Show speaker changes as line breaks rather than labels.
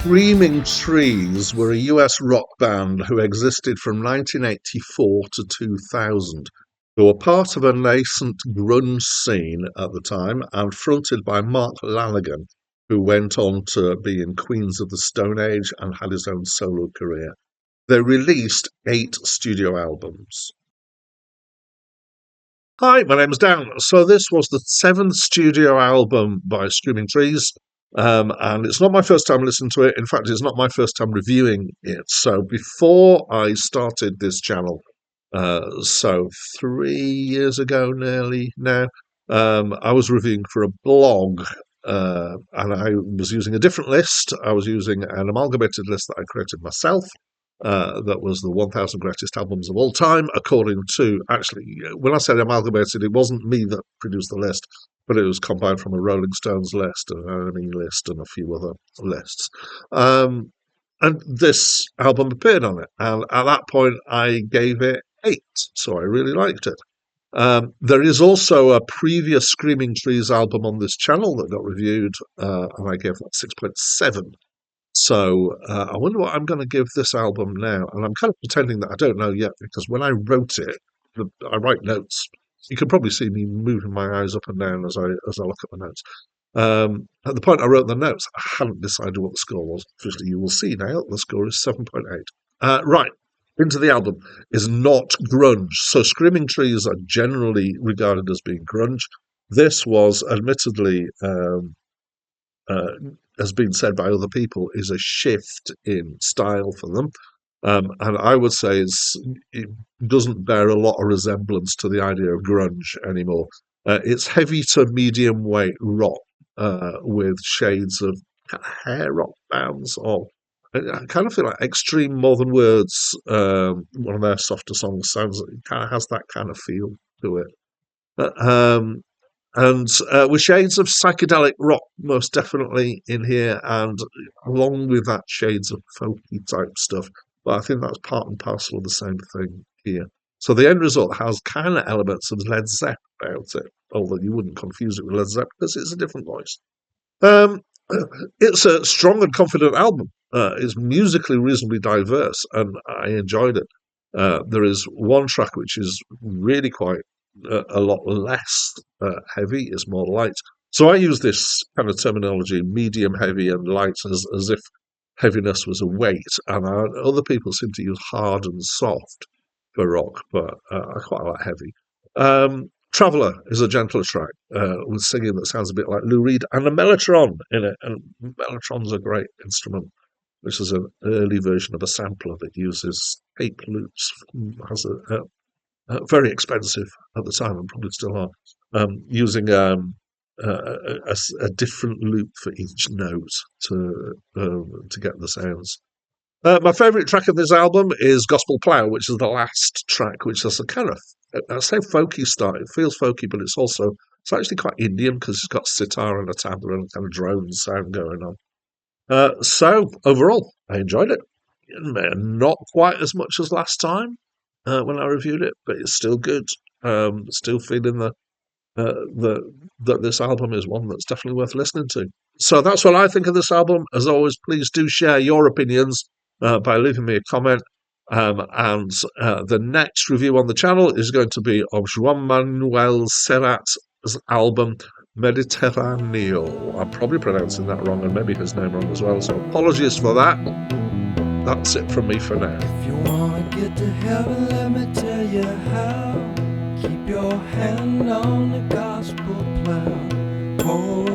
Screaming Trees were a US rock band who existed from 1984 to 2000. They were part of a nascent grunge scene at the time and fronted by Mark Lanigan, who went on to be in Queens of the Stone Age and had his own solo career. They released 8 studio albums. Hi, my name's Dan. So this was the 7th studio album by Screaming Trees, and it's not my first time listening to it. In fact, it's not my first time reviewing it. So before I started this channel, so 3 years ago nearly now, I was reviewing for a blog, and I was using a different list. I was using an amalgamated list that I created myself, that was the 1000 greatest albums of all time, according to, actually, when I said amalgamated, it wasn't me that produced the list, but it was combined from a Rolling Stones list, an Enemy list, and a few other lists. And this album appeared on it, and at that point I gave it 8, so I really liked it. There is also a previous Screaming Trees album on this channel that got reviewed, and I gave that 6.7. So I wonder what I'm going to give this album now. And I'm kind of pretending that I don't know yet because when I wrote it, I write notes. You can probably see me moving my eyes up and down as I look at the notes. At the point I wrote the notes, I hadn't decided what the score was. Obviously, you will see now the score is 7.8. Right, into the album is not grunge. So Screaming Trees are generally regarded as being grunge. This was admittedly has been said by other people, is a shift in style for them. And I would say it doesn't bear a lot of resemblance to the idea of grunge anymore. It's heavy to medium weight rock, with shades of hair rock bands, or I kind of feel like Extreme Modern Words, one of their softer songs, it kind of has that kind of feel to it. And with shades of psychedelic rock most definitely in here, and along with that, shades of folky type stuff. But I think that's part and parcel of the same thing here. So the end result has kind of elements of Led Zeppelin about it, although you wouldn't confuse it with Led Zeppelin because it's a different voice. Um, it's a strong and confident album. It's musically reasonably diverse, and I enjoyed it. There is one track which is really quite a lot less heavy, is more light. So I use this kind of terminology, medium heavy and light, as if heaviness was a weight, and other people seem to use hard and soft for rock, but I quite like heavy. Traveller is a gentler track, with singing that sounds a bit like Lou Reed, and a mellotron in it, and mellotron's a great instrument. This is an early version of a sampler that uses tape loops, has very expensive at the time, and probably still are, using a different loop for each note to get the sounds. My favourite track of this album is Gospel Plough, which is the last track, which is a kind of, I say folky style. It feels folky, but it's actually quite Indian because it's got sitar and a tabla and kind of drone sound going on. So overall, I enjoyed it. Not quite as much as last time when I reviewed it, but it's still good. Still feeling that this album is one that's definitely worth listening to. So that's what I think of this album. As always, please do share your opinions by leaving me a comment. And the next review on the channel is going to be of Joan Manuel Serrat's album Mediterraneo. I'm probably pronouncing that wrong, and maybe his name wrong as well, so apologies for that. That's it from me for now.
If you want to get to heaven, let me tell you how. Keep your hand on the gospel plow. Hold